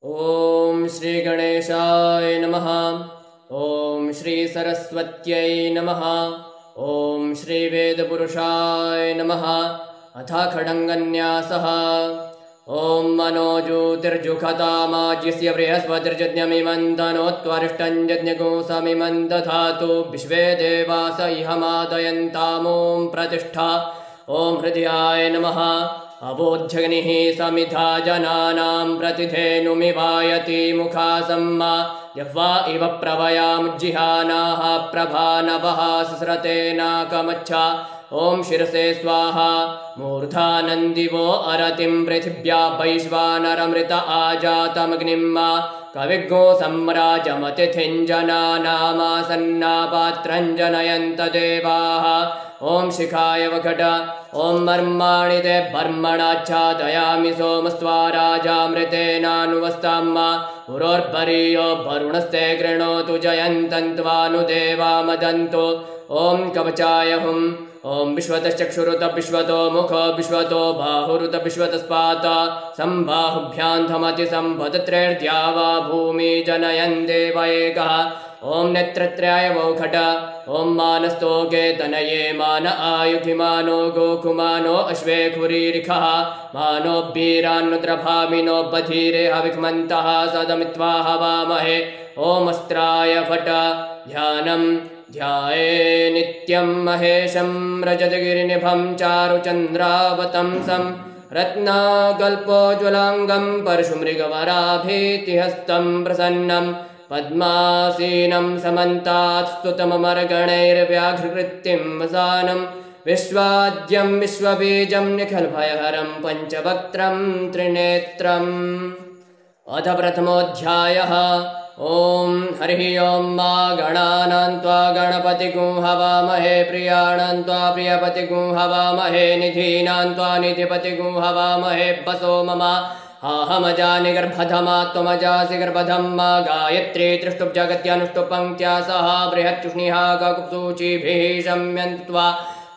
ॐ श्री गणेशाय नमः। ॐ श्री सरस्वत्यै नमः। ॐ श्री वेदपुरुषाय नमः। अथ खड्गन्यासः। ॐ मनोज्योतिर्जुषतामाज्यस्य बृहस्पतिर्यज्ञमिमन्तनोत्वरिष्टं यज्ञगोसमिमं दधातु विश्वे देवास इह मादयन्तामों प्रतिष्ठा। ॐ हृदयाय नमः। अबोध्यग्निः समिधा जनानां प्रतिधेनुमिवायति मुखासम्मा यह्वा इव प्रवयामुज्जिहानाः प्रभानवः सस्रते नाकमच्छा। ॐ शिरसे स्वाहा। मूर्धानन्दिवो अरतिं पृथिव्या वैश्वानरमृत आजातमग्निम्मा कविग्गो सम्राजमतिथिं जनानामासन्ना पात्रं जनयन्त देवाः। ॐ शिखाय वखट। ॐ मर्माणि ते बर्मणाच्छादयामि सोमस्त्वा राजामृतेनानुवस्ताम्मा पुरोर्परीयो वरुणस्ते गृणोतु जयन्तन्त्वानुदेवा मदन्तु। ॐ कवचाय हुम्। ॐ विश्वतश्चक्षुरुत विश्वतो मुखो विश्वतो बाहुरुत विश्वतस्पात सम्बाहुभ्यान्धमति सम्भतत्रेर्द्यावा भूमि जनयन् देव एकः। ॐ नेत्रत्रयाय वौखट। ॐ मानस्तोके तनये मान आयुधिमानो गोकुमानो अश्वे खुरीरिखः मानो वीरान्नुद्रभामिनो बधीरे हविक्मन्तः सदमित्वा हवामहे। ॐ अस्त्राय फट। ध्यानं ध्याये नित्यं महेशं रजतगिरिनिभं चारुचन्द्रावतंसं रत्नाकल्पोज्ज्वलाङ्गं परशुमृगवराभीतिहस्तं प्रसन्नं पद्मासीनं समन्तात् स्तुतममरगणैर्व्याघ्रकृत्यं वसानं विश्वाद्यं विश्वबीजं निखिलभयहरं पञ्चवक्त्रं त्रिनेत्रम्। अथ प्रथमोऽध्यायः। ॐ हरिः ॐ मा गणानां त्वा गणपतिगुं हवामहे प्रियाणां त्वा प्रियपतिगुं हवामहे निधीनां त्वा निधिपतिगुं हवामहे वसो मम आहमजानि गर्भधमा त्वमजासि गर्भधम्मा गायत्री त्रिष्टुप् जगत्यनुष्टुप् पङ्क्त्या सह बृहत्युष्णिहा ककुप्सूचिभिः शम्यन्त्वा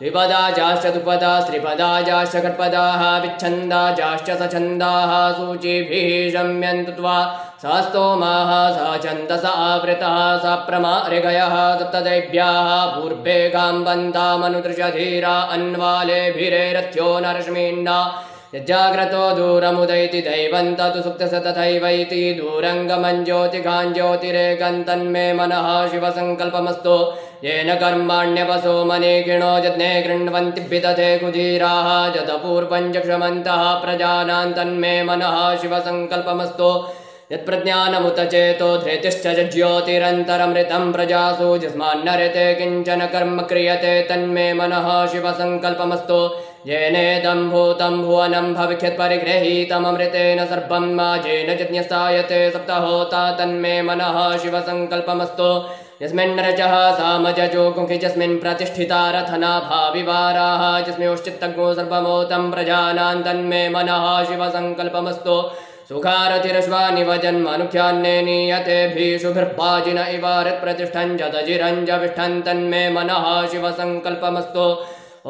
द्विपदाजाश्च दुपदा त्रिपदाजाश्च षट्पदाः विच्छन्दाजाश्च सछन्दाः सूचिभिः शम्यन्त्वा सा स्तोमाः सा छन्दस आवृतः सा प्रमाऋगयः सप्तदैव्याः पूर्वेगां बन्धामनुदृशधीरा अन्वालेभिरेरथ्यो नरश्मीन्ना यज्जाग्रतो दूरमुदैति दैवन्त तु सुप्तस तथैवैति दूरङ्गमं ज्योतिकां ज्योतिरेकं तन्मे मनः शिवसङ्कल्पमस्तु। येन कर्माण्यपसो मनीषिणो यज्ञे गृह्णन्ति विदधे कुधीराः जतपूर्वं चक्षमन्तः प्रजानां तन्मे मनः शिवसङ्कल्पमस्तु। यत्प्रज्ञानमुत चेतो धृतिश्च ज्योतिरन्तरमृतं प्रजासु यस्मान्नरते किञ्चन कर्म क्रियते तन्मे मनः शिवसङ्कल्पमस्तु। येनेदं भूतं भुवनं भविष्यत्परिगृहीतममृतेन सर्वं माजेन यज्ञस्थायते सप्तहोता तन्मे मनः शिवसङ्कल्पमस्तु। यस्मिन् रचः सामजजो कुंखि यस्मिन् प्रतिष्ठिता रथना भाविवाराः यस्मिंश्चित्तज्ञो सर्वमोतं प्रजानां तन्मे मनः शिवसङ्कल्पमस्तु। सुखारथिरश्वानि वजन्मनुख्यान्ने नीयते भीषुभिर्वाजिन इवारित्प्रतिष्ठं जदजिरञ्जविष्ठं तन्मे मनः शिवसङ्कल्पमस्तु।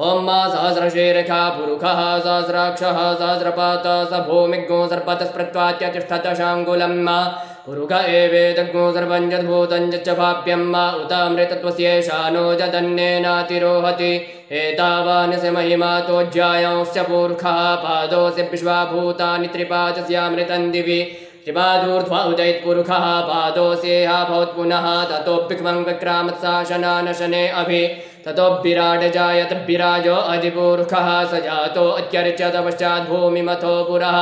ॐ मा सहस्रशीर्षा पुरुषः सहस्राक्षः सहस्रपात स भूमिज्ञो सर्पतस्पृत्वात्यतिष्ठत शाङ्गुलं मा पुरुष एवेदज्ञो सर्वं यद्भूतं यच्च भाव्यं मा उतामृतत्वस्येषानो जदन्येनातिरोहति। एतावानस्य महिमातोऽध्यायांश्च पुरुषः पादोऽस्य विश्वाभूतानि त्रिपादस्यामृतं दिवि त्रिपादूर्ध्वा उदयत्पुरुषः पादोऽस्येह भवत्पुनः ततोऽभिक्मं विक्रामत्साशनानशने अभि ततो विराट जायत विराजो अधिपुरुषः स जातो अत्यर्च्यत पश्चाद्भूमिमथो पुरः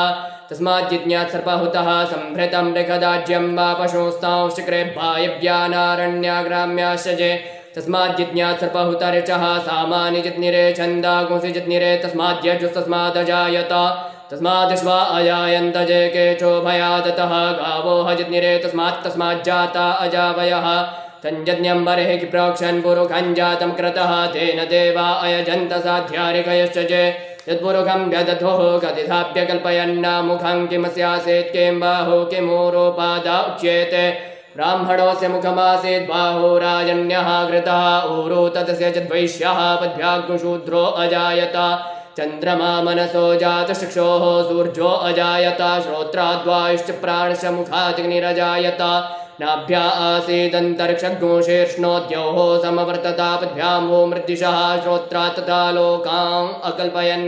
तस्मात् जिज्ञात् सर्पहुतः सम्भृतं मृगदाज्यं वा पशुंस्तांश्चक्रे वायव्यानारण्याग्राम्याश्चजे तस्मात् जिज्ञात् सर्पहुतर्चः सामानि जित्निरे छन्दागुंसि जित्निरे तस्माद्यजुस्तस्मादजायत तस्माद्श्वा अजायन्त जे केचो भयादतः गावो हजित्निरे तस्माज्जाता अजावयः तञ्जज्ञं बर्हिः प्रोक्षन् पुरुषं जातं क्रतः तेन देवा अयजन्त साध्यारिकयश्च जे यत्पुरुषं व्यदधोः कतिधाप्यकल्पयन्ना मुखं किमस्यासीत् किं बाहु किमूरोपादा उच्येते। ब्राह्मणोऽस्य मुखमासीत् बाहुराजन्यः कृतः ऊरो तस्य च द्वैष्यः पद्भ्याग्शूद्रो अजायत चन्द्रमा मनसो जातचक्षोः सूर्यो अजायत श्रोत्राद्वायुश्च प्राणश्च मुखादग्निरजायत नाभ्या आसीदन्तरिक्षज्ञो शीर्ष्णोद्योः समवर्ततापद्भ्यां वो मृद्दिशः श्रोत्रा तथा लोकान् अकल्पयन्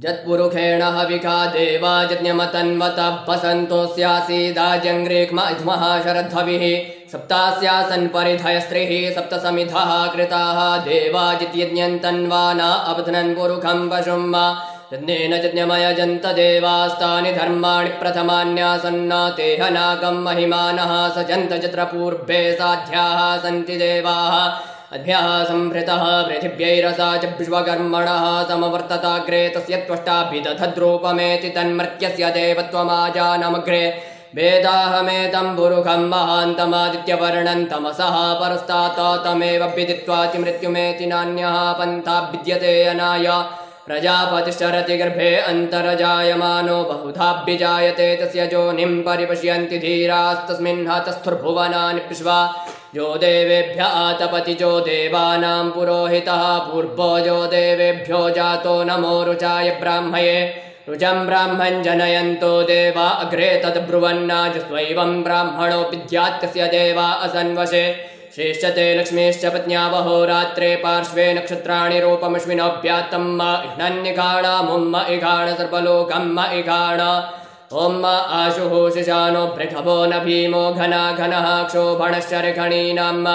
यत्पुरुषेण हविखा देवा यज्ञमतन्वतः वसन्तोऽस्यासीदाजङ्ग्रेक्मध्मः शरद्धविः सप्तास्यासन् परिधयस्त्रिः सप्तसमिधः कृताः देवा जित्यज्ञन्तन्वाना अबध्नन् पुरुखं पशुम् यज्ञेन यज्ञमयजन्त देवास्तानि धर्माणि प्रथमान्यासन्न तेह नागं महिमानः सजन्त चित्रपूर्वे साध्याः सन्ति देवाः अद्भ्यः संभृतः पृथिव्यैरसा च विश्वकर्मणः समवर्तताग्रे तस्य त्वष्टाभिदधद्रूपमेति तन्मर्त्यस्य देवत्वमाजानमग्रे वेदाहमेतं पुरुखं महान्तमादित्यवर्णं तमसः परस्तात् तमेव विदित्वाति मृत्युमेति नान्यः पन्था विद्यते अनाय प्रजापतिश्चरति गर्भे अन्तरजायमानो बहुधाभिजायते तस्य योनिं परिपश्यन्ति धीरास्तस्मिन् हतस्थुर्भुवनानि विश्वा यो देवेभ्य आतपति जो देवानां पुरोहितः पूर्वो यो देवेभ्यो जातो नमो रुचाय ब्राह्मये रुचं ब्राह्मं जनयन्तो देवा अग्रे तद्ब्रुवन्नाजस्वैवं ब्राह्मणो विद्यात्यस्य देवा असन्वशे श्रेष्ठते लक्ष्मीश्च पत्न्यावहोरात्रे पार्श्वे नक्षत्राणि रूपमश्विनोऽभ्यात्तम् इघ्नन्निघाण मुम्म इघाण सर्वलोकम् इघाण ॐ आशुः शिशानो भृगभो न भीमो घना घनः क्षोभणश्चर्खणीनाम्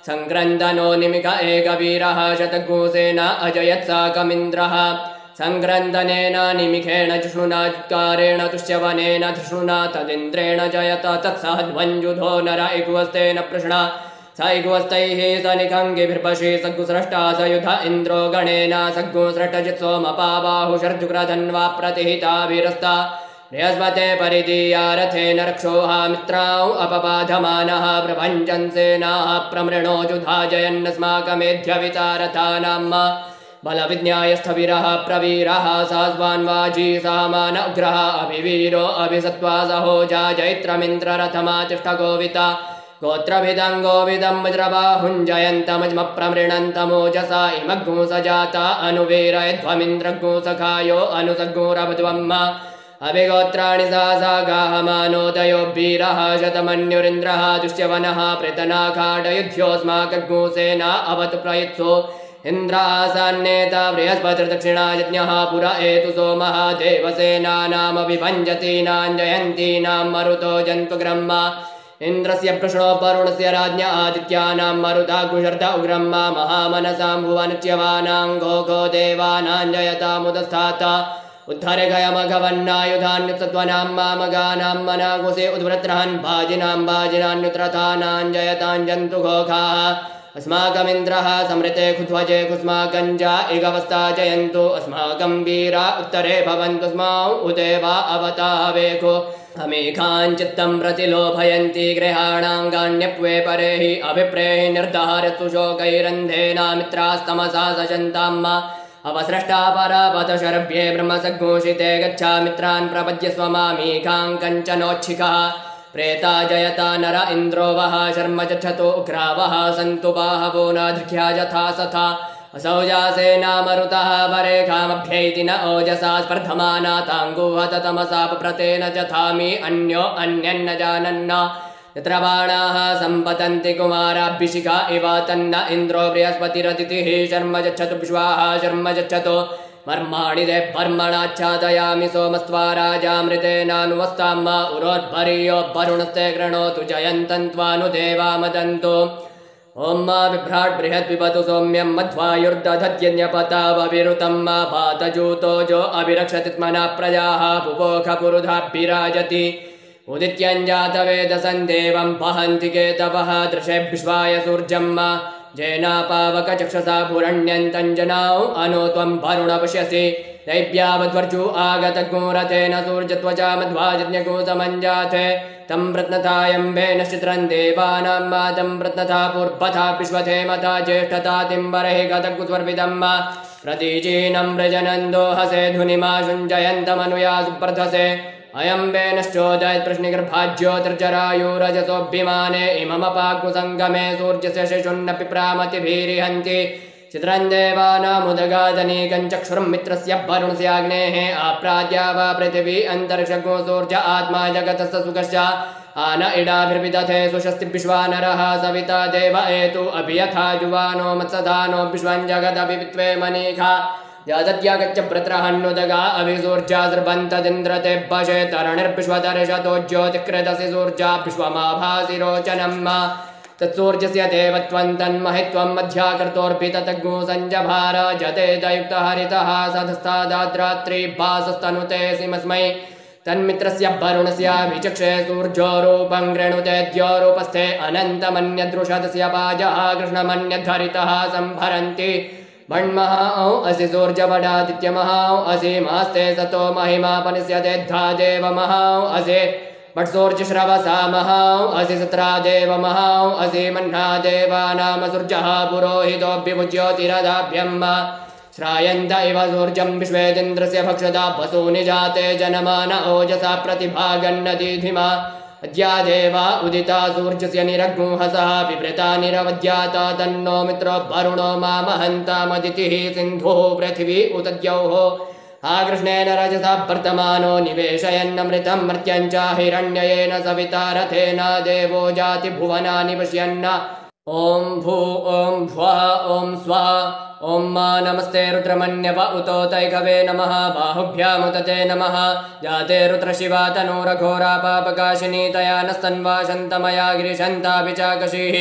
सङ्क्रन्दनो निमिष एकवीरः शतघूसेन अजयत्साकमिन्द्रः सङ्क्रन्दनेन निमिषेण जिष्णुना जुत्कारेण तुष्यवनेन धृष्णुना तदिन्द्रेण जयत तत्सहध्वञ्जुधो नर इकुवस्तेन पृष्णा स इकुवस्तैः स निखङ्गिभिर्पशि सग्गुसृष्टा स युध इन्द्रो गणेन सग्गुसृष्टजित् सोमपाबाहुषर्जुक्रधन्वा प्रतिहिताभिरस्ता बृहस्पते परिदीया रथेन रक्षोः मित्राौ अपबाधमानः प्रभञ्जन्सेनाः प्रमृणो जुधाजयन्नस्माकमेध्यविता रथानाम् बलविज्ञायस्थविरः प्रवीरः सास्वान्वाजी सामान उग्रः अभिवीरो अभिसत्त्वा सहोजा जैत्रमिन्द्ररथमातिष्ठगोविता गोत्रभिदं गोविदं वज्रबाहुञ्जयन्तमज्मप्रमृणन्तमोजसा इमग्गुंसजाता अनुवीरयध्वमिन्द्रग्गुंसखायो अनुसग्गुरभध्वम् अभिगोत्राणि सागाहमानोदयो वीरः शतमन्युरिन्द्रः दुष्यवनः प्रेतनाखाडयुध्योऽस्माकग्गुंसेना अवतु प्रयुत्सो इन्द्रासान्नेता बृहस्पतिर्दक्षिणा यज्ञः पुर एतु सोमः देवसेनानामभिभञ्जतीनां जयन्तीनां मरुतो जन्तुग्रह्म इन्द्रस्य पृष्णो वरुणस्य राज्ञ आदित्यानां मरुता कुशर्त उग्रह्म महामनसां भुवनच्यवानां घोघो देवानां जयतामुदस्थात उद्धरगयमघवन्नायुधान्युत्सत्वनां मामगानां मनाकुसे उद्वृत्रहन् बाजिनां बाजिनान्युत्रथानां जयतां जन्तुघोघाः अस्माकमिन्द्रः समृते खुध्वजे कुस्माकञ्जा इगवस्ता जयन्तु अस्माकं वीरा उत्तरे भवन्तु स्माउ उदेवा अवतावेको अमेघाञ्चित्तं प्रतिलोभयन्ति गृहाणाङ्गान्यप्वे परेहि अभिप्रेहि निर्धारतु शोकैरन्धेनामित्रास्तमसा सजन्ताम् अवसृष्टा परापत शरभ्ये ब्रह्मसघोषिते गच्छा मित्रान् प्रपद्यस्व मामीकां कञ्चनोच्छिकः प्रेता जयता नर इन्द्रो वः शर्म चक्षतो उग्रावः सन्तु बाहवो नाधृख्या यथा सथा असौ जासेना मरुतः वरेखामभ्यैति न ओजसा स्पर्धमाना ताङ्गुहत तमसापप्रतेन जथामि अन्यो अन्यन्न जानन्न यत्र बाणाः सम्पतन्ति कुमाराभिषिका इव तन्न इन्द्रो बृहस्पतिरदितिः शर्म यच्छतु विश्वाः शर्म यच्छतु मर्माणि दे बर्मणाच्छादयामि सोमस्त्वा राजामृतेनानुवस्ताम् उरोद्भरीयो वरुणस्ते गृणोतु जयन्तन्त्वानुदेवा मदन्तु ॐ बिभ्राट् बृहद्विपतु सौम्यं मध्वायुर्दधत्यन्यपतावविरुतं भातजूतो जो अभिरक्षति त्मना प्रजाः पुपोख पुरुधाभिराजति उदित्यञ्जातवेदसं देवं वहन्ति केतवः दृशे विश्वाय सूर्यं जैनापावकचक्षसा भुरण्यन्तञ्जनाौ अनु त्वं वरुण पश्यसि दैव्यावध्वर्जु आगतगोरथेन सूर्यत्वचा मध्वाजज्ञगोसमञ्जाथे तं प्रत्नथायम्बेन चित्रं देवानां मातं प्रत्नथा पूर्वथा विश्वथेमथा ज्येष्ठता तिम्बरहि गतकुस्वर्विदं प्रतीचीनं व्रजनन्दोहसे धुनिमाशुञ्जयन्तमनुया सुप्रथसे अयम्बेनश्चोदयत् प्रश्निगर्भाज्योतिर्जरायुरजसोऽभिमाने इममपाग्मुसङ्गमे सूर्यस्य शिशुन्नपि प्रामतिभिरिहन्ति चित्रं देवानामुदगादनीकं चक्षुरं मित्रस्य वरुणस्याग्नेः आप्राद्या वा पृथिवी अन्तरिक्षगो सूर्य आत्मा जगतस्य सुखश्च आन इडाभिर्विदधे सुषस्ति विश्वानरः सविता देव एतु अभियथा जुवानो मत्सधानो विश्वं जगदभिवित्वे मनीखा यादत्यागच्च प्रत्रहन्नुदगा अभिसूर्जासृबन्तदिन्द्रते वशे तरणिर्विश्वदर्शतो ज्योतिकृतसि सूर्जा विश्वमाभासि रोचनं मा तत्सूर्यस्य देवत्वं तन्महित्वं मध्याकृतोर्भिततग्गो सञ्जभार जते दयुक्तहरितः सधस्तादाद्रात्रि भासस्तनुते सिमस्मै तन्मित्रस्य वरुणस्याभिचक्षे सूर्यो रूपं गृणुते द्योरूपस्थे अनन्तमन्यदृषदस्य पाजः कृष्णमन्यद्धरितः सम्भरन्ति मण्महां असि सूर्यवडादित्यमहां असि मास्ते सतो महिमापनिष्यते धा देवमहां असि मट्सूर्यश्रवसा महां असि सत्रा देवमहां असि मह्ना देवानाम सूर्यः पुरोहितोऽभ्युज्योतिरदाभ्यम् श्रायन्त इव सूर्यं विश्वेदिन्द्रस्य भक्षदा वसूनि जाते जनमान ओजसा प्रतिभागन्नदीधिमा अद्या देवा उदिता सूर्यस्य निरग्मुहसः विवृता निरवद्याता तन्नो मित्रो वरुणो मामहन्तामदितिः सिन्धुः पृथिवी उतद्यौः आकृष्णेन रजसा वर्तमानो निवेशयन्नमृतं मर्त्यं च हिरण्ययेन सविता रथेन देवो जाति भुवनानि पश्यन् ॐ भू ॐ भ्वः ॐ स्वः ॐ मा नमस्ते रुद्रमन्यव उतोतैकवे नमः बाहुभ्यामुतते नमः जाते रुद्रशिवा तनूरघोरा पापकाशिनी तया नस्तन्वा शन्तमया गिरिशन्तापि चाकशीः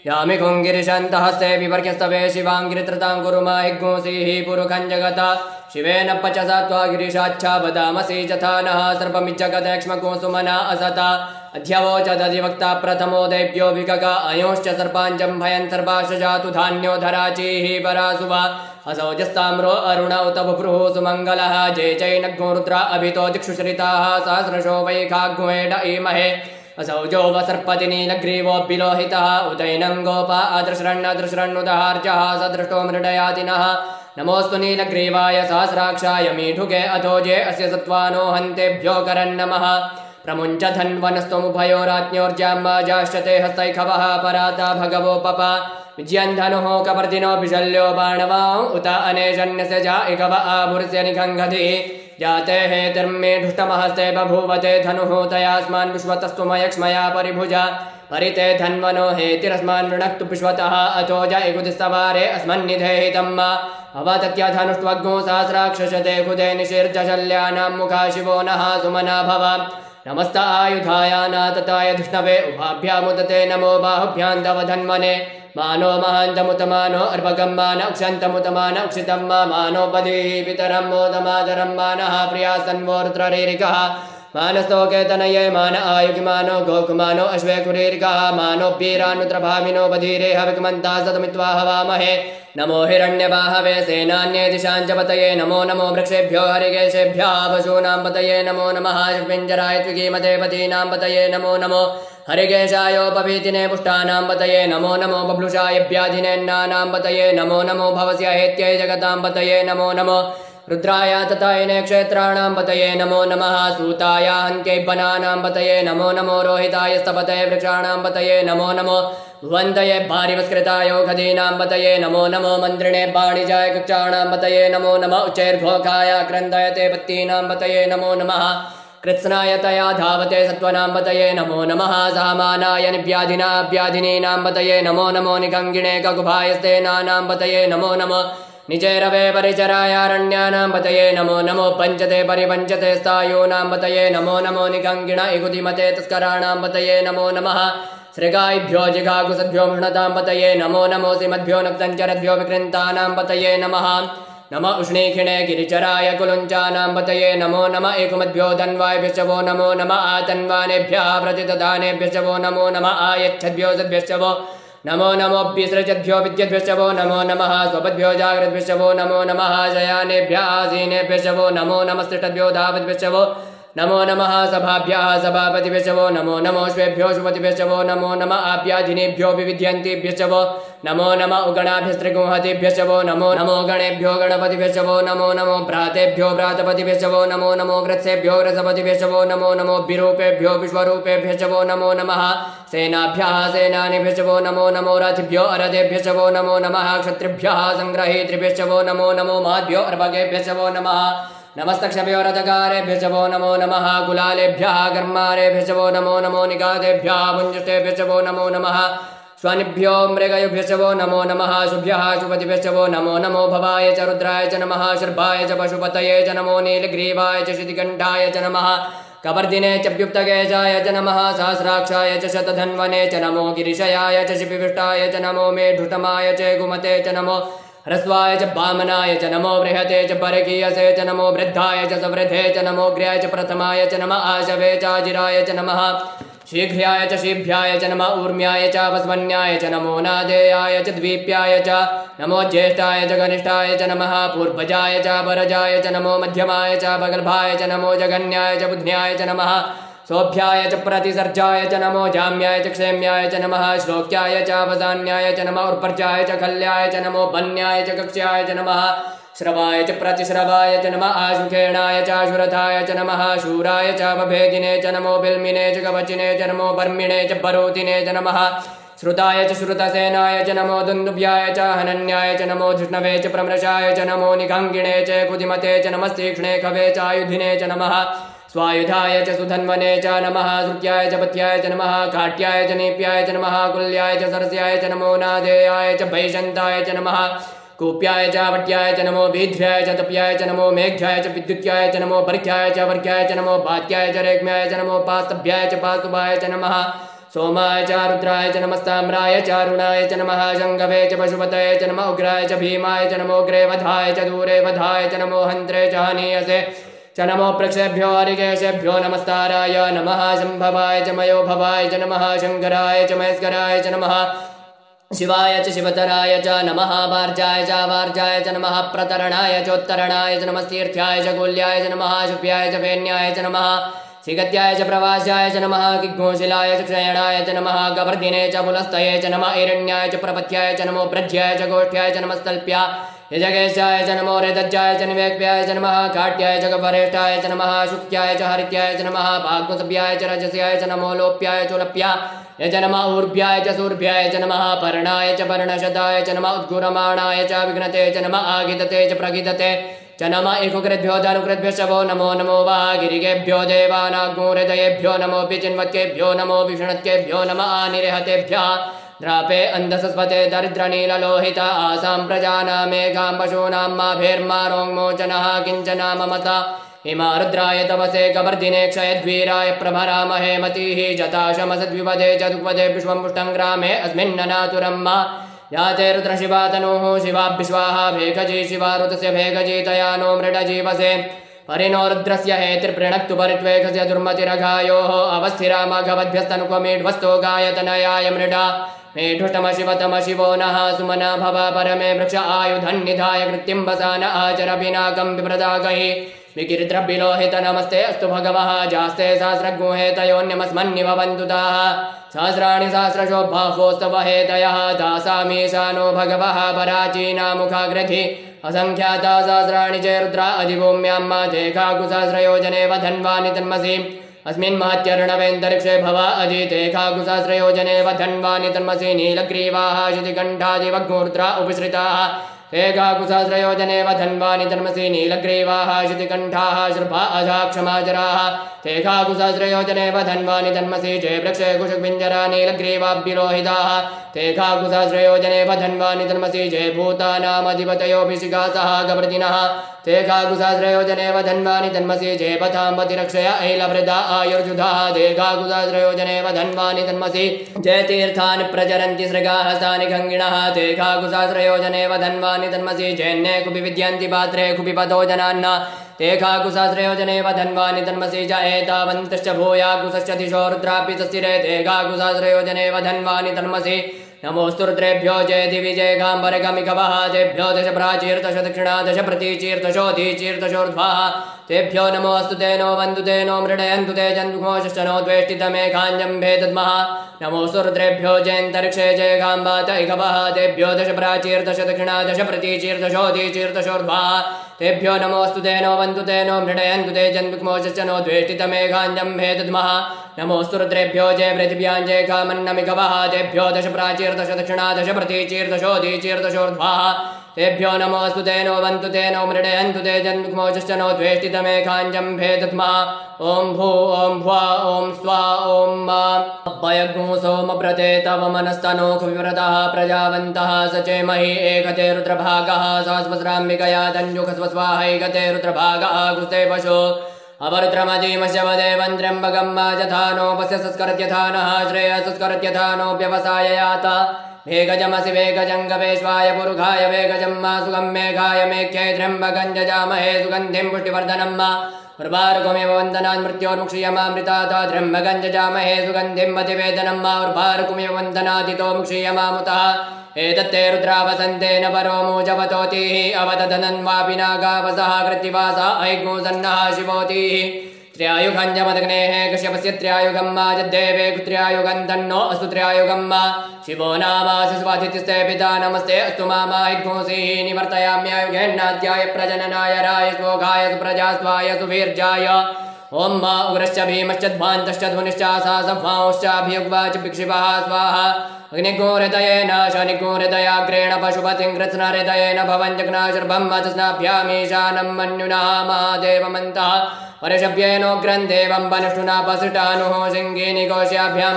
यामि खुङ्गिरिशन्तः हस्ते विवर्ग्यस्तवे शिवाङ्गिरित्रतां कुरु माहिग्गोसीः पुरुखं जगता शिवेन पचसा त्वा गिरिशाच्छा वदामसि यथा नः सर्पमिज्जगदेक्ष्मको सुमना असता अध्यवोचदधिवक्ता प्रथमो दैव्यो विकका अयोश्च सर्पाञ्चं भयन् सर्वाश जातु धान्यो धराचीः परासुवा असौजस्ताम्रो अरुण उत बुभ्रुः सुमङ्गलः जय चैनग्गो रुद्रा अभितो दिक्षुश्रिताः सहस्रशो वैखाग्मुहेड ईमहे असौजो वसर्पति नीलग्रीवो विलोहितः उदैनं गोपा अदृशरण्यदृशरण्युदहार्जः सदृष्टो मृडयातिनः नमोऽस्तु नीलग्रीवाय सहस्राक्षाय मीढुके अथोजे अस्य सत्त्वानो हन्तेभ्यो करन्नमः प्रमुञ्च धन्वनस्तमुभयोराज्ञोर्जाम्बाजाश्चते हस्तैखवः पराता भगवो पप विजयन्धनुः कपर्दिनो विशल्यो बाणवां उत अनेशन्यस्य जा इकव आभुर्स्य निखङ्घधिः जाते हेतिर्मे धुष्टमहस्ते बभूवते धनुः तयास्मान् विश्वतस्तुमयक्ष्मया परिभुजा परिते धन्वनो हेतिरस्मान् वृणक्तु विश्वतः अथो ज इकुदिस्तवारे अस्मन्निधेहितं मा अवतत्यधनुष्वग्गो सहस्राक्षशते कुदे निशीर्जशल्यानां मुखा शिवो नः सुमना भव नमस्त आयुधायानातताय धृष्णवे उभाभ्यामुदते नमो बाहुभ्यां तव धन्वने मानो महान्तमुतमानो अर्भगं मान उक्षन्तमुतमान उक्षितं मानो पदीः पितरं मोदमादरं मानः प्रिया सन्वो रुद्ररीरिकः मानस्तोकेतनये मान आयुगिमानो गोकुमानो अश्वे कुरीरिकः मानो वीरानुद्रभामिनो बधीरे हविकमन्ता सतमित्वा हवामहे नमो हिरण्यबाहवे सेनान्ये दिशां च पतये नमो नमो वृक्षेभ्यो हरिकेशेभ्यः पशूनां पतये नमो नमः पिञ्जराय त्विकीमते पतीनां पतये नमो नमो हरिकेशायोपवीतिने पुष्टानां पतये नमो नमो बभ्लुषाय व्याधिनेन्नानां पतये नमो नमो भवस्य हेत्यै जगतां पतये नमो नमो रुद्राय तथायने क्षेत्राणां पतये नमो नमः सूताय हन्त्यै वनानां पतये नमो नमो रोहिताय स्तपतये वृक्षाणां पतये नमो नमो भुवन्तये भारिवस्कृताय खदीनां पतये नमो नमो मन्त्रिणे वाणिजाय कक्षाणां पतये नमो नमः उच्चैर्घोखाय क्रन्दयते पत्तीनां पतये नमो नमः कृत्स्नाय तया धावते सत्त्वनां पतये नमो नमः सामानाय निव्याधिना व्याधिनीनां पतये नमो नमो निकङ्गिणे ककुभायस्तेनानां पतये नमो नमो निचैरवे परिचरायारण्यानां पतये नमो नमो पञ्चते परिपञ्चते स्थायूनां पतये नमो नमो निकङ्गिण इकुतिमते तस्कराणां पतये नमो नमः श्रृगायिभ्यो जिघाकुसद्भ्यो मृणतां पतये नमो नमो सिमद्भ्यो नक्तञ्चरद्भ्यो विकृन्तानां पतये नमः नम उष्णीखिणे गिरिचराय कुलुञ्चानां पतये नमो नम एकुमद्भ्यो धन्वायभ्यश्च वो नमो नम आतन्वानेभ्यः प्रतिददानेभ्यश्च वो नमो नम आयच्छद्भ्यो सद्भ्यश्च वो नमो नमोऽभ्यसृजद्भ्यो विद्यद्भ्यश्च वो नमो नमः स्वपद्भ्यो जाग्रद्भ्यश्च वो नमो नमः शयानेभ्यः आसीनेभ्यश्च वो नमो नमस्तिष्ठद्भ्यो धावद्भ्यश्च वो नमो नमः सभाभ्यः सभापतिभ्यश्च वो नमो नमो श्वेभ्यो शुभतिभ्यश्च वो नमो नमः आभ्याधिनेभ्यो विविध्यन्तिभ्यश्च वो नमो नमः उगणाभ्यस्त्रिगुंहतिभ्यश्च वो नमो नमो गणेभ्यो गणपतिभ्यश्च वो नमो नमो भ्रातेभ्यो भ्रातपतिभ्यश्च वो नमो नमो ग्रत्सेभ्यो ग्रसपतिभ्यश्च वो नमो नमो विरूपेभ्यो विश्वरूपेभ्यश्च वो नमो नमः सेनाभ्यः सेनानिभ्यश्च वो नमो नमो रथिभ्यो अरथेभ्यश्च वो नमो नमः क्षत्रिभ्यः संग्रहीतृभ्यश्च वो नमो नमो माद्भ्यो अर्भकेभ्यश्च वो नमः नमस्तक्षभ्यो रथकारेभ्यश्च वो नमो नमः कुलालेभ्यः कर्मारेभ्यश्च वो नमो नमो निगातेभ्यः पुञ्जष्टेभ्यश्च वो नमो नमः स्वनिभ्यो मृगयुभ्यश्च वो नमो नमः शुभ्यः शुभतिभ्यश्च वो नमो नमो भवाय च रुद्राय च नमः शर्भाय च पशुपतये च नमो नीलग्रीवाय च शितिकण्ठाय च नमः कवर्दिने च व्युक्तकेशाय च नमः सहस्राक्षाय च शतधन्वने च नमो गिरिशयाय च शिपिविष्टाय च नमो मेढुतमाय च गुमते च नमो ह्रस्वाय च वामनाय च नमो बृहते च परकीयसे च नमो वृद्धाय च सवृद्धे च नमो ग्र्याय च प्रथमाय च नमः आशवे च अजिराय च नमः शीघ्र्याय च शीभ्याय च नमः ऊर्म्याय च वस्वन्याय च नमो नादेयाय च द्वीप्याय च नमो ज्येष्ठाय च कनिष्ठाय च नमः पूर्वजाय च परजाय च नमो मध्यमाय च भगल्भाय च नमो जगन्याय च बुध्न्याय च नमः सौभ्याय च प्रतिसर्जाय च नमो जाम्याय च क्षेम्याय च नमः श्लोक्याय च वसान्याय च नमः उर्पर्जाय च खल्याय च नमो बन्याय च कक्ष्याय च नमः श्रवाय च प्रतिश्रवाय च नमः आशुखेणाय च आशुरथाय च नमः शूराय च वभेदिने च नमो बिल्मिने च कवचिने च नमो बर्मिणे च बरोतिने च नमः श्रुताय च श्रुतसेनाय च नमो दुन्दुभ्याय च हनन्याय च नमो धृष्णवे च प्रमृषाय च नमो निगङ्गिणे च कुधिमते च नमस्तीक्ष्णे कवे च आयुधिने च नमः स्वायुधाय च सुधन्वने च नमः श्रुत्याय च पत्याय च नमः काट्याय च नीप्याय च नमः कुल्याय च सरस्याय च नमो नादेयाय च भैषन्ताय च नमः कूप्याय च वट्याय च नमो वीध्याय च तप्याय च नमो मेघ्याय च विद्युत्याय च नमो बर्ह्याय च वर्घ्याय च नमो पात्याय च रेग्म्याय च नमो पास्तभ्याय च पास्तुभाय च नमः सोमाय च रुद्राय च नमस्ताम्राय च अरुणाय च नमः शङ्गवे च पशुपतये च नमः उग्राय च भीमाय च नमो अग्रे वधाय च दूरे वधाय च नमो हन्त्रे च हनीयसे च नमो प्रक्षेभ्यो हरिकेशेभ्यो नमस्ताराय नमः शम्भवाय च मयो भवाय च नमः शङ्कराय च महेश्वराय च नमः शिवाय च शिवतराय च नमः वार्जाय च वार्जाय च नमः प्रतरणाय चोत्तरणाय च नमस्तीर्थ्याय च गोल्याय च नमः शुभ्याय च फेन्याय च नमः श्रीगत्याय च प्रवास्याय च नमः किग्घोशिलाय च क्षयणाय च नमः गवर्धिने च पुलस्तये च नमः हिरण्याय च प्रपथ्याय च नमो ब्रज्याय च गोष्ठ्याय च नमस्तल्प्या यजगेशाय च नमो रेदज्जाय च निवेक्ष्याय च नमः काट्याय च गवरेष्ठाय च नमः शुक्याय च हरित्याय च नमः पाग्मुसभ्याय च रजस्याय च नमो लोप्याय च लोप्या च नमः ऊर्भ्याय च सूर्भ्याय च नमः पर्णाय च पर्णशताय च नमः उद्गुरमाणाय च विघ्नते च नमः आगिदते च प्रगिदते च नमः इकुकृद्भ्यो धनुकृद्भ्यश्च वो नमो नमो वागिरिगेभ्यो देवानाग्मुहृदयेभ्यो नमो विचिन्वत्येभ्यो नमो विष्णुत्येभ्यो नमः आनिर्हतेभ्यः द्रापे अन्धसस्पते दरिद्रनीललोहित आसां प्रजानामेकां पशूनां माभेर्मारोङ्मोचनः किञ्चना ममता हिमा रुद्राय तवसे कवर्धिने क्षयद्वीराय प्रभरामहे मतिः जताशमसद्विपदे च दुपदे विश्वं पुष्टं ग्रामे अस्मिन्ननातुरं मा याते रुद्रशिवा तनुः शिवाभ्विश्वाहा भेखजी शिवा ऋतस्य भेखजी तया नो मृडजीवसे परिणो रुद्रस्य हेतिर्पृणक्तु परित्वेकस्य दुर्मतिरघायोः अवस्थिरा मघवद्भ्यस्तनुपमेढ्वस्तो गायतनयाय मृडा मेढुष्टम शिवतम शिवो नः सुमना भव परमे वृक्ष आयुधन्निधाय कृत्तिं वसान आचर पिनाकं बिभ्रदागहि विकीर्द्रविलोहित नमस्ते अस्तु भगवः जास्ते सहस्रगुहेतयोन्यमस्मन्निभवन्तु ताः सहस्राणि सहस्रशो बाहोस्तव हेतयः दासामीशानो भगवः पराचीनामुखाग्रधि असङ्ख्याता सहस्राणि च रुद्रा अधिभूम्यां मा तेखाकुसहस्रयोजने वधन्वानि तन्मसि अस्मिन् महत्यर्णवेन्तरिक्षे भव अजितेखाकुसहस्रयोजने वधन्वानि तन्मसि नीलग्रीवाः शितिकण्ठादिवग्मुर्द्रा उपसृताः तेखाकुसहस्रयोजने वधन्वानि तन्मसि नीलग्रीवाः शितिकण्ठाः श्रुभा अजाक्षमाजराः तेखाकुसहस्रयोजने वधन्वानि तन्मसि जयवृक्षे कुशपिञ्जरा नीलग्रीवाभ्युलोहिताः तेखाकुसहस्रयोजने वधन्वानि तन्मसि जयभूतानामधिपतयोऽभिषिकासः गवर्धिनः तेखाकुसहस्रयोजने वधन्वानि तन्मसि जयपथाम्बतिरक्षय ऐलवृदा आयुर्जुधाः तेखाकुसहस्रयोजने वधन्वानि तन्मसि जयतीर्थानि प्रचरन्ति सृगाः तानि खङ्गिणः तेखाकुसहस्रयोजने वधन्वानि तन्मसि जैन्ये कुपि विद्यन्ति पात्रे कुपि पदो जनान्न तेखाकुसहस्रयोजने वधन्वानि तन्मसि च एतावन्तश्च भूयाकुसश्च दिशो रुद्रापि तस्थिरे तेखाकुसहस्रयोजने वधन्वानि तन्मसि नमोस्तु रुद्रेभ्यो जय दिवि जय गाम्बरगमिकवः तेभ्यो दश प्राचीर्दश दक्षिणा दश प्रतीचीर्दशोऽधीचीर्दशोर्ध्वाः तेभ्यो नमोऽस्तु ते नो वन्दु ते नो मृडयन्तु ते जन्तुघोषश्चनो द्वेष्टितमे काञ्जम्भे तद्मः नमोऽस्तु रुद्रेभ्यो जयन्तरिक्षे जय गाम्बात इकवः तेभ्यो दश प्राचीर्दश दक्षिणा दश प्रतीचीर्दशोदीचीर्दशोर्ध्वा तेभ्यो नमोऽस्तु ते नो वन्दु ते नो मृडयन्तु ते जन्तुघोषश्चनो द्वेष्टितमे काञ्जम्भे तद्मः नमोऽस्तु रुद्रेभ्यो जय पृथिव्यां जय कामन्नमिकवः तेभ्यो दश प्राचीर्दश दक्षिणा दश प्रतीचीर्दशोदीचीर्दशोर्ध्वा तेभ्यो नमोऽस्तु ते नो वन्तु ते नो मृडयन्तु ते जन्तुघोषश्चनो द्वेष्टितमे काञ्जम्भे तद्मः ॐ भू ॐ भ्वा ॐ स्वा ॐ मा अभयग्नो सोमव्रते तव मनस्तनोखविव्रतः प्रजावन्तः सचेमहि एकते रुद्रभागः सहस्रस्राम्बिकया तञ्जुखस्वस्वाहैकते रुद्रभागः गुस्ते पशो अवरुद्रमजीमशवदेवं त्र्यम्बकं माजधानोपस्य संस्करत्यथानः श्रेयसंस्करत्यथानोऽप्यवसाययात वेगजमसि वेगजङ्गवेश्वाय पुरुषाय वेगजं मा सुगं मेघाय मेघ्यै त्र्यम्बकं जजामहे सुगन्धिं पुष्टिवर्धनं मा उर्वारुकमेव वन्दनान् मृत्योर्मुक्षीयमामृतात् त्र्यम्बकं जजामहे सुगन्धिं मतिवेदनं मा उर्वारुकमेव वन्दनादितो मुक्षीयमामुतः एतत्ते रुद्रावसन्तेन परो मूजवतोतिः अवदधनन्वापि नागावसः कृत्तिवासा ऐग्मूसन्नः शिवोतिः त्र्यायुगञ्जमदग्नेः कश्यपस्य त्र्यायुगं मा जद्देवे कुत्र्यायुगं तन्नो अस्तु त्र्यायुगं मा शिवो नामासि स्वातिस्ते पिता नमस्ते अस्तु मामा ऐग्मूसिः निवर्तयाम्यायुगेन्नाद्याय प्रजननाय राय स्वोघाय सुप्रजास्वाय सुवीर्जाय ओं मा उग्रश्च भीमश्च ध्वान्तश्च धुनिश्चासा सभांश्चाभियुग्वाच भिक्षिपः स्वाहा अग्निगोहृदयेन शनिगोहृदयाग्रेण पशुपतिं कृत्स्नहृदयेन भवञ्जग्नाशर्भं मत्स्नाभ्यामीशानं मन्युना महादेवमन्तः परशभ्येनोग्रं देवं वनुष्ठुनापसृटानुः सिंहीनिकोशाभ्यां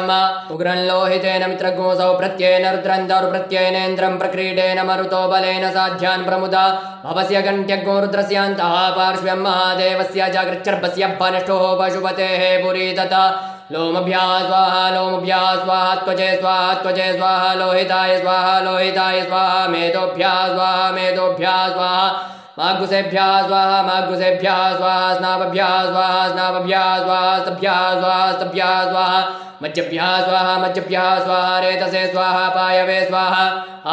उग्रं लोहितेन मित्रगोसौ प्रत्ययेन रुद्रं दौर्प्रत्ययनेन्द्रं प्रक्रीडेन मरुतो बलेन साध्यान् प्रमुदा भवस्य गण्ठ्यगोरुद्रस्यान्तः पार्श्व्यं महादेवस्य जागृच्छर्भस्य वनुष्ठोः पशुपतेः पुरी तथा लोमभ्या स्वाहा त्वचे स्वाहा लोहिताय स्वाहा मेदोभ्या स्वाहा मागुसेभ्या स्वाहा स्नाभ्या स्वाहा मज्जभ्या स्वाहा रेतसे स्वाहा पायवे स्वाहा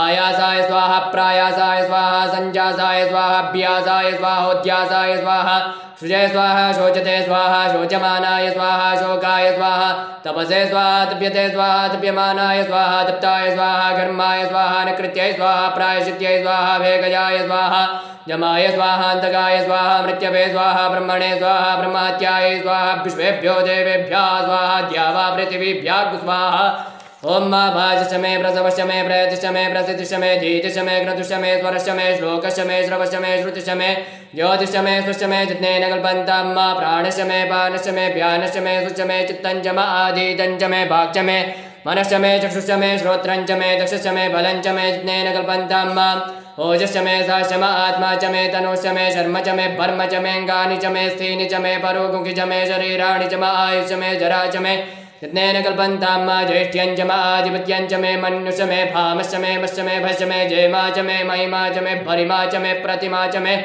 आयासाय स्वाहा प्रायासाय स्वाहा संजासाय स्वाहा अभ्यासाय स्वाहोद्यासाय स्वाहा शुचे स्वाहा शोचते स्वाहा शोचमानाय स्वाहा शोकाय स्वाहा तपसे स्वाहा तप्यते स्वाहा तप्यमानाय स्वाहा तप्ताय स्वाहा घर्माय स्वाहा नकृत्यै स्वाहा प्रायश्चित्यै स्वाहा वेगजाय स्वाहा जमाय स्वाहान्तकाय स्वाहा मृत्यवे स्वाहा ब्रह्मणे स्वाहा ब्रह्मात्याय स्वाहा विश्वेभ्यो देवेभ्यः स्वाहा द्यावा पृथिवीभ्यः स्वाहा ओं मा भाजशमे प्रसवशमे प्रयतिशमे प्रसिद्धिशमे धीतिशमे क्रतुशमे स्वरशमे श्लोकशमे श्रवशमे श्रुतिशमे ज्योतिशमे सुशमे जित्नेन कल्पन्तां मा प्राणशमे पानशमे व्यानशमे सुशमे चित्तञ्चम आदितञ्चमे भाक्षमे मनश्चमे चक्षुषमे श्रोत्रञ्चमे दक्षशमे बलञ्चमे जित्नेन कल्पन्तां मा ओजश्चमे साश्चम आत्मा च मे तनुश्चमे शर्म च मे भर्म च मे अङ्गानि च मे स्थीनि च मे परोगुंखि च मे शरीराणि च मे आयुष मे जरा च मे यत्नेन कल्पन्तां मा ज्येष्ठ्यं च मे आधिपत्यं च मे मन्युष मे भामश्च मे मश्च मे भश्च मे जयमा च मे महिमा च मे भरिमा च मे प्रतिमा च मे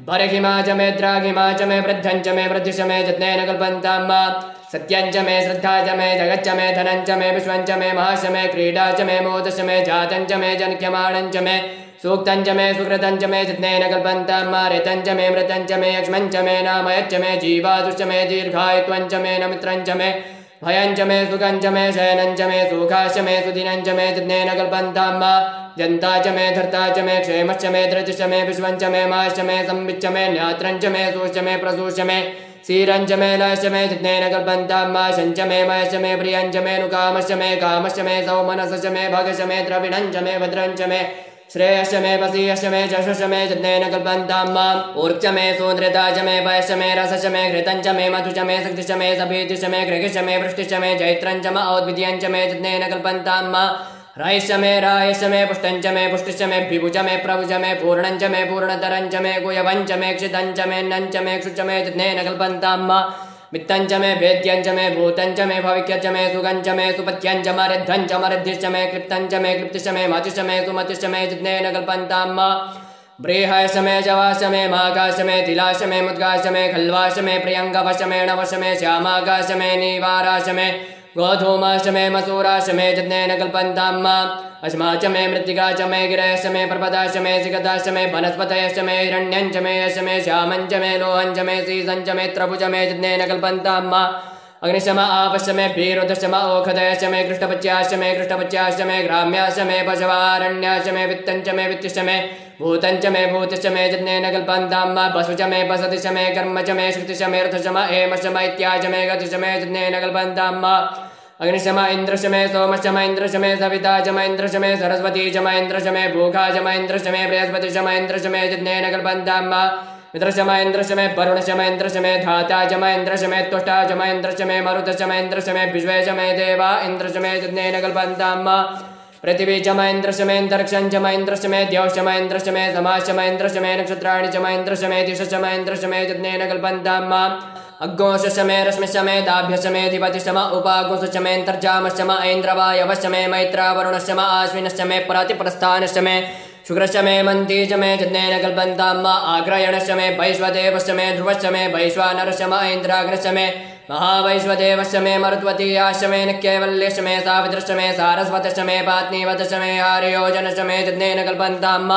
भरहिमा च मे द्राघिमा च मे वृद्धं च मे वृद्धिश मे यत्नेन कल्पन्तां मा सत्यं च मे श्रद्धा च मे जगच्च मे धनं च मे विश्वं च मे महाश मे क्रीडा च मे मोदश मे जातं च मे जनिक्यमाणं च मे सूक्तं च मे सुकृतं च मे जित्नेन कल्पन्तां मा ऋतं च मे मृतं च मे यक्ष्मं च मे नामयच्च मे जीवादुश्च मे दीर्घायुत्वं च मे नमित्रं च मे भयं च मे सुखं च मे शयनं च मे सुखाश्च मे सुदिनं च मे जित्नेन कल्पन्तां मा जन्ता च मे धर्ता च मे क्षेमश्च मे धृतिश्च मे विश्वं च मे माश्च मे संविच्च मे न्यात्रं च मे सूश्च मे प्रसूश्च मे सीरं च मे लयश्च मे जित्नेन कल्पन्तां मा शञ्च मे मयश्च मे प्रियं च मे नुकामश्च मे कामश्च मे सौमनसश्च मे भगश्च मे द्रविणं च मे भद्रं च मे श्रेयश्च मे पसीयश्च मे चषुश्च मे जित्नेन कल्पन्तां मा ऊर्च मे सून्द्रता च मे पयश्च मे रसश्च मे घृतं च मे मधु च मे शक्तिश्च मे सभीतिश्च मे गृहिश्च मे वृष्टिश्च मे जैत्रं च मे औद्वितीयं च मे जित्नेन कल्पन्तां मा रायश्च मे रायश्च मे पुष्टं च मे पुष्टिश्च मे विभुच मे प्रभुच मे पूर्णं च मे पूर्णतरं च मे गुयवं च मे क्षितं च मे नं च मे क्षुच मे जित्नेन कल्पन्तां मा वित्तं च मे भेद्यं च मे भूतं च मे भविक्यं च मे सुगं च मे सुपथ्यं च मरिद्धं च मरिद्धिश्च मे क्लिप्तं च मे क्लिप्तिश्च मे मतिश्च मे सुमतिश्च मे जित्नेन कल्पन्तां मा ब्रीहश्च मे जवाश्च मे माकाश्च मे तिलाश्च मे मुद्गाश्च मे खल्वाश्च मे प्रियङ्गवश्च मे नवश्च मे श्यामाकाश्च मे नीवाराश्च मे गोधूमाश्चमे मसूराश्चमे यज्ञेन कल्पन्ताम् अश्माश्चमे मृत्तिका च मे गिरयश्चमे पर्वताश्चमे सिगताश्चमे वनस्पतयश्चमे हिरण्यञ्चमे यश्चमे श्यामञ्चमे लोहञ्चमे सीसञ्चमे त्रभुजमे यज्ञेन कल्पन्ताम् अग्निशम आपश्चमे भीरुदश्चम ओखदयश्चमे कृष्णपच्याश्चमे ग्राम्याश्चमे पशवारण्याश्चमे वित्तञ्चमे वित्तिश्चमे भूतञ्चमे भूतिश्चमे यज्ञेन कल्पन्ताम् वसुचमे वसतिश्चमे कर्मचमे श्रुतिश्चमे रथश्चम हेमश्चम इत्याश्चमे गतिश्चमे यज्ञेन कल्पन्ताम् अग्निशम इन्द्रश्चमे सोमश्चम इन्द्रश्चमे सविता चम इन्द्रश्चमे सरस्वती चम इन्द्रश्चमे भूखा चम इन्द्रश्चमे बृहस्पतिश्चम इन्द्रश्चमे यज्ञेन कल्पन्ताम् मित्रश्चम इन्द्रश्चमे वरुणश्चम इन्द्रश्चमे धाता चम इन्द्रश्चमे त्वष्टा चम इन्द्रश्चमे मरुतश्चम इन्द्रश्चमे विश्वेश्चमे देवा इन्द्रश्चमे यज्ञेन कल्पन्ताम् पृथिवी चम इन्द्रश्चमे अन्तरिक्षं चम इन्द्रश्चमे द्यौश्चम इन्द्रश्चमे समाश्चम इन्द्रश्चमे नक्षत्राणि चम इन्द्रश्चमे दिशश्चम इन्द्रश्चमे यज्ञेन कल्पन्ताम् अग्गोश्चमे रश्मिश्चमे दाभ्यश्चमे धिपतिश्चम उपागोश्चमे अन्तर्जामश्चम ऐन्द्रवायवश्चमे मैत्रा वरुणश्चम आश्विनश्चमे प्रतिप्रस्थानश्चमे शुक्रश्चमे मन्तीश्चमे यज्ञेन कल्पन्ताम् आग्रयणश्चमे वैश्वदेवश्चमे ध्रुवश्चमे वैश्वानरश्चम ऐन्द्राग्नश्चमे महावैश्वदेवश्चमे मरुत्वतीयाश्चमे नित्यैवल्यश्चमे सावित्रश्चमे सारस्वतश्चमे पात्नीवतश्चमे आर्योजनश्चमे यज्ञेन कल्पन्ताम्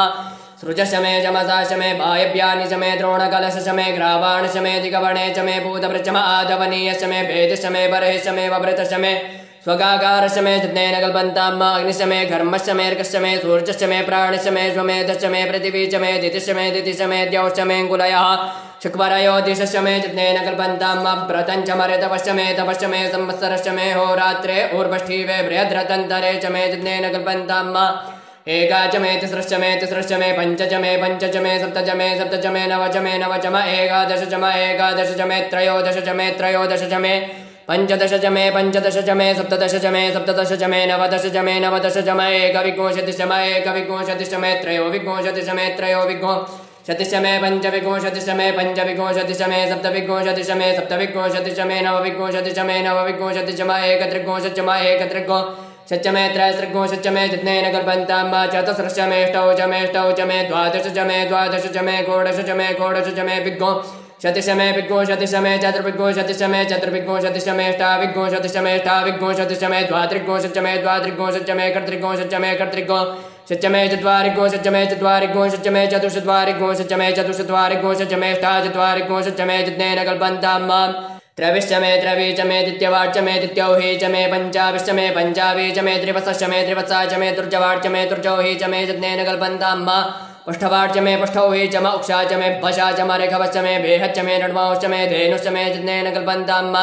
सृजश्चमे चमसाश्चमे वायव्यानिश्चमे द्रोणकलशश्चमे ग्रावाणश्चमे दिगवणेश्चमे भूतवृक्षम आदवनीयश्चमे भेदिश्चमे बर्हिश्चमे ववृतश्चमे स्वगाकारश्चमे यज्ञेन कल्पन्ताम् अग्निश्चमे घर्मश्चमे अर्कश्चमे सूर्यश्चमे प्राणश्चमे श्वमेधश्चमे पृथिवीश्चमे दितिश्चमे दितिश्चमे द्यौश्चमे कुलयः शुक्वरयो दिशश्चमे यज्ञेन कल्पन्ताम् व्रतञ्चम ऋतवश्चमे तपश्चमे संवत्सरश्चमे होरात्रे ऊर्वष्ठीवे बृहद्रतन्तरे चमे यज्ञेन कल्पन्ताम् एकाचमे तिसृश्चमे पञ्चचमे सप्तचमे नवचमे एकादशचमे त्रयोदशचमे पञ्चदशचमे सप्तदशचमे नवदशचमे एकविंशतिश्चमे त्रयोविंशतिश्चमे पञ्चविंशतिश्चमे सप्तविंशतिश्चमे नवविंशतिश्चमे एकत्रिंशच्चमे त्रयस्त्रिंशच्चमे यज्ञेन कल्पन्ताम् चतुस्रश्चमे द्वादशचमे षोडशचमे विंशतिश्चमे चतुर्विंशतिश्चमे अष्टाविंशतिश्चमे द्वात्रिंशच्चमे कर्त्रिंशच्चमे चत्वारिंशच्चमे चतुश्चत्वारिंशच्चमे अष्टाचत्वारिंशच्चमे यज्ञेन कल्पन्ताम् त्रविश्चमे द्वितीयवाच्यमे द्वितीयौहीचमे पञ्चावीचमे त्रिवत्सश्चमे तुर्जवाच्यमे यज्ञेन कल्पन्ताम् पष्ठौहीचम उक्षाचमे वशाचमे रेखवश्चमे बेहच्चमे नड्मांश्चमे धेनुश्चमे यज्ञेन कल्पन्ताम्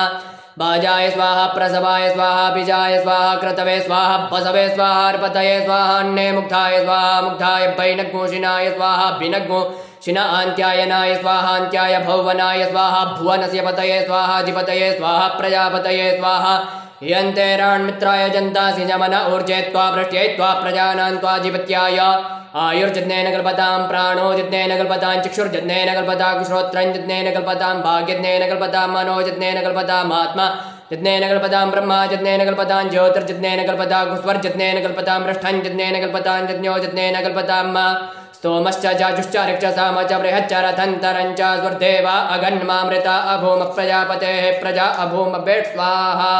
बाजाय स्वाहा प्रसवाय स्वाहा बीजाय स्वाहा क्रतवे स्वाहा बसवे स्वाहा अर्पतये स्वाहा अन्ने मुग्धाय स्वाहा मुग्धाय वैनग्गोषिनाय स्वाहा भिनग्गो शिनान्त्यायनाय स्वाहा अन्त्याय भौवनाय स्वाहा भुवनस्य पतये स्वाहा अधिपतये स्वाहा प्रजापतये स्वाहा यन्तेराण्मित्राय जन्तासि जमन ऊर्जे त्वा वृष्ट्यै त्वा प्रजानां त्वाधिपत्याय आयुर्जज्ञेन कल्पतां प्राणो यज्ञेन कल्पतां चक्षुर्जज्ञेन कल्पतां श्रोत्रं यज्ञेन कल्पतां भाग्यज्ञेन कल्पतां मनो यज्ञेन कल्पताम् आत्मा यज्ञेन कल्पतां ब्रह्मा यज्ञेन कल्पतां ज्योतिर्यज्ञेन कल्पतां स्वर्यज्ञेन कल्पतां पृष्ठं यज्ञेन कल्पतां यज्ञो यज्ञेन कल्पतां स्तोमश्च जाजुश्च ऋक्षसाम च बृहच्च रथन्तरं च स्वर्देवा अगन्मामृता अभूम प्रजापतेः प्रजा अभूम बेट् स्वाहा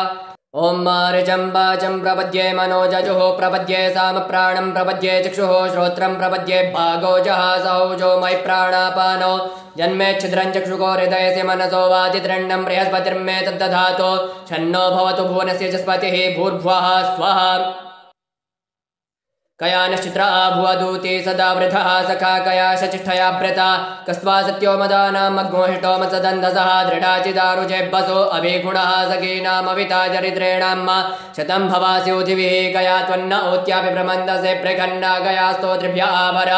ओम ऋचं वाचं प्रपद्ये मनोजजुः प्रपद्ये साम प्राणं प्रपद्ये चक्षुः श्रोत्रं प्रपद्ये भागोजः सहौजो मयि प्राणापानो जन्मे छिद्रं चक्षुको हृदयस्य मनसो वातिद्रण्डं बृहस्पतिर्मे तद्दधातु छन्नो भवतु भुवनस्य जस्पतिः भूर्भुवः स्वः कया नक्षत्रा भुवदूती सदा वृथः सखा कया शचिष्ठया व्रता कस्त्वा सत्यो मदानाम् अग्मोहिष्टो मत्सदन्धसः दृढाचिदारुजे बसो अभिगुणः सखीनामविता चरित्रेणाम् शतं भवास्योधिभिः कया त्वन्न ऊत्यापि प्रमन्दसे प्रखण्डा कया स्तोत्रिभ्य आभर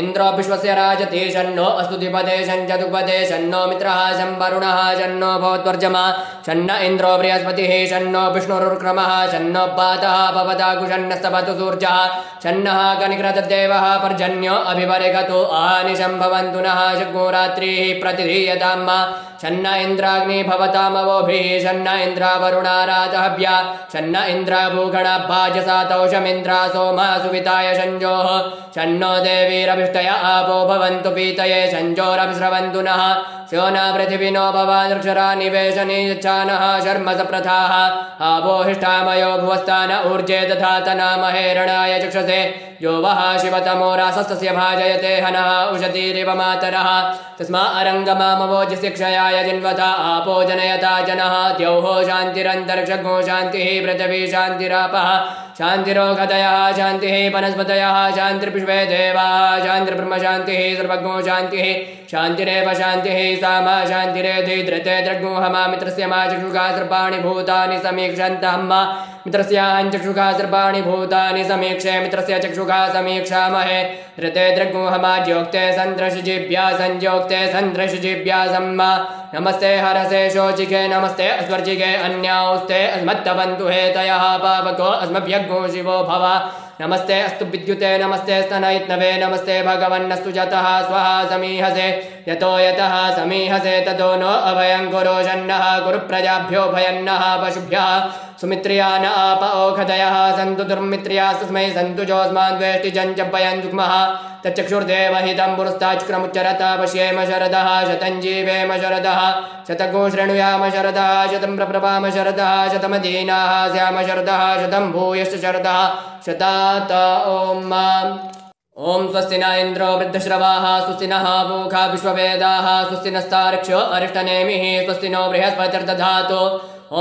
इन्द्रो विश्वस्य राजति शन्नो अस्तु द्विपदे शञ्चतुपदे शन्नो मित्रः शं वरुणः शन्नो भवत्वर्जमा शन्न इन्द्रो बृहस्पतिः शन्नो विष्णुरुक्रमः शन्नो पातः भवदाकुशन्नस्तपतु सूर्यः शन्नः कनिक्रतदेवः पर्जन्यो अभिवरेगतो आनिशं भवन्तु नः शग्गो रात्रिः प्रतिधीयताम् शन्न इन्द्राग्नि भवतामवोभिः शन्न इन्द्रावरुणारातहव्या शन्न इन्द्राभूषणाभाजसातौषमिन्द्रा सोमा सुविताय शञ्जोः शन्नो देवीरभिष्टय आपो भवन्तु पीतये शञ्जोरभिस्रवन्तु नः स्योना पृथिविनो भवानृक्षरा निवेशने यच्छानः शर्म सप्रथाः आपोहिष्ठामयो भुवस्तान ऊर्जे दधातना महेरणाय चक्षसे यो वः शिवतमो रासस्तस्य भाजयते हनः उषतीरिव मातरः तस्मा अरङ्गमामवोजस्य क्षयाय जिन्वता आपो जनयता जनः द्यौः शान्तिरन्तरिक्षगो शान्तिः पृथिवी शान्तिरापः शान्तिरोगदयः शान्तिः वनस्पतयः शान्तिर्विश्वे देवाः शान्तिर्ब्रह्म शान्तिः सर्वज्ञो शान्तिः शान्तिरेव शान्तिः सामा शान्तिरेधि धृते द्रग्गो हमा मित्रस्य मा चक्षुषा सर्वाणि भूतानि समीक्षन्तः मा मित्रस्याञ्चक्षुषा सर्वाणि भूतानि समीक्षे मित्रस्य चक्षुषा समीक्षामहे धृते द्रग्गो हमा ज्योक्ते सन्द्रशुजिभ्या संज्योक्ते सन्द्रशुजिभ्या सम्मा नमस्ते हरसे शोचिके नमस्ते अस्वर्जिके अन्याउस्ते अस्मत्तवन्तु हेतयः पावको अस्मभ्यग्गो शिवो भव नमस्ते अस्तु विद्युते नमस्ते स्तनयित्नवे नमस्ते भगवन्नस्तु जतः स्वः समीहसे यतो यतः समीहसे ततो नो अभयं कुरु शन्नः कुरु प्रजाभ्यो भयन्नः पशुभ्यः सुमित्रिया न आप ओखदयः सन्तु दुर्मित्रियास्तस्मै सन्तु जोऽस्मान् द्वेष्टिजञ्जभयं जुग्मः तच्चक्षुर्देवहितं पुरस्ताच्क्रमुच्चरत पश्येम शरदः शतं जीवेम शरदः शतको शृणुयाम शरदः शतं प्रप्रभाम शरदः शतमदीनाः स्याम शरदः शतं भूयश्च शरदः शतात ॐ स्वस्ति न इन्द्रो वृद्धश्रवाः स्वस्ति नः पूषा विश्ववेदाः स्वस्ति नस्तार्क्ष्यो अरिष्टनेमिः स्वस्ति नो बृहस्पतिर्दधातु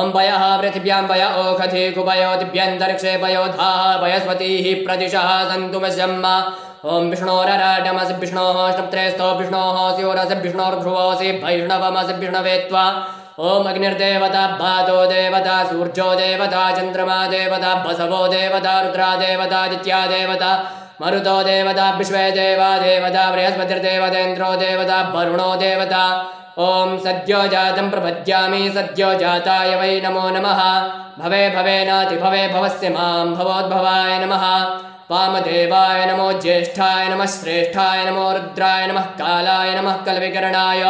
ॐ पयः पृथिव्यां पय ओखधि कुपयो दिव्यन्तरिक्षे पयोधाः पयस्पतिः प्रदिशः सन्तु मशम्मा ॐ विष्णोरराडमसि विष्णोः अष्टप्त्रेस्थो विष्णोः स्योरसि विष्णोर्ध्रुवोऽसि वैष्णवमसि विष्णवे त्वा ॐ अग्निर्देवता भातो देवता सूर्यो देवता चन्द्रमा देवता बसवो देवता रुद्रा देवता दित्या देवता मरुतो देवता विश्वे देवा देवता बृहस्पतिर्देवतेन्द्रो देवता वरुणो देवता ॐ सद्यो जातं प्रपद्यामि सद्यो जाताय वै नमो नमः भवे भवेनाति भवे भवस्य मां भवोद्भवाय नमः वामदेवाय नमो ज्येष्ठाय नमः श्रेष्ठाय नमो रुद्राय नमः कालाय नमः कलविकरणाय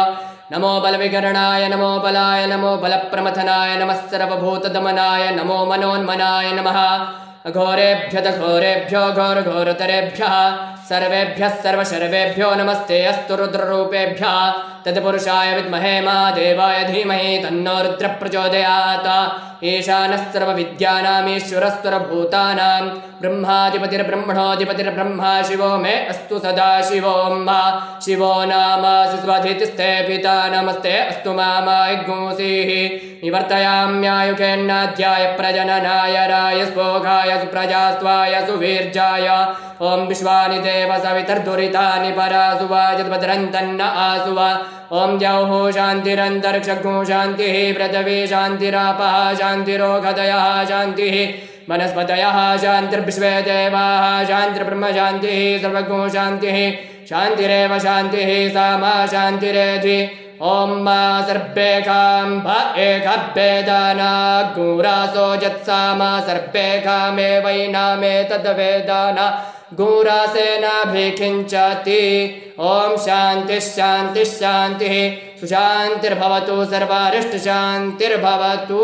नमो बलविकरणाय नमो बलाय नमो बलप्रमथनाय नमः सर्वभूतदमनाय नमो मनोन्मनाय नमः अघोरेभ्यो घोरघोरतरेभ्यः सर्वेभ्यः सर्वशर्वेभ्यो नमस्ते अस्तु रुद्ररूपेभ्यः तत्पुरुषाय विद्महे महादेवाय धीमहि तन्नो रुद्रः प्रचोदयात् ईशानः सर्वविद्यानामीश्वरस्वरभूतानां ब्रह्माधिपतिर्ब्रह्मणोऽधिपतिर्ब्रह्मा शिवो मे अस्तु सदा शिवो शिवो नाम स्वधितिस्ते पिता नमस्ते अस्तु मामायज्ञोऽसीः निवर्तयाम्यायुकेन्नाध्याय प्रजननाय राय स्पोघाय सुप्रजास्त्वाय सुवीर्जाय ॐ विश्वानि देव सवितर्दुरितानि परासु वा यद्भद्रन्तन्न आसु वा ॐ द्यौः शान्तिरन्तरिक्षगो शान्तिः पृथिवी शान्तिरापः शान्तिरोगदयः शान्तिः वनस्पतयः शान्तिर्विश्वे देवाः शान्तिर्ब्रह्म शान्तिः सर्वगो शान्तिः शान्तिरेव शान्तिः सा मा शान्तिरेधि ॐ मा सर्वेखां भ एकभेदाना गूरासो यत्सा मा सर्वेखामेवैनामेतद्वेदाना गूरासेनाभिखिञ्चति ॐ शान्तिः शान्तिः शान्तिः सुशान्तिर्भवतु सर्वारिष्टशान्तिर्भवतु।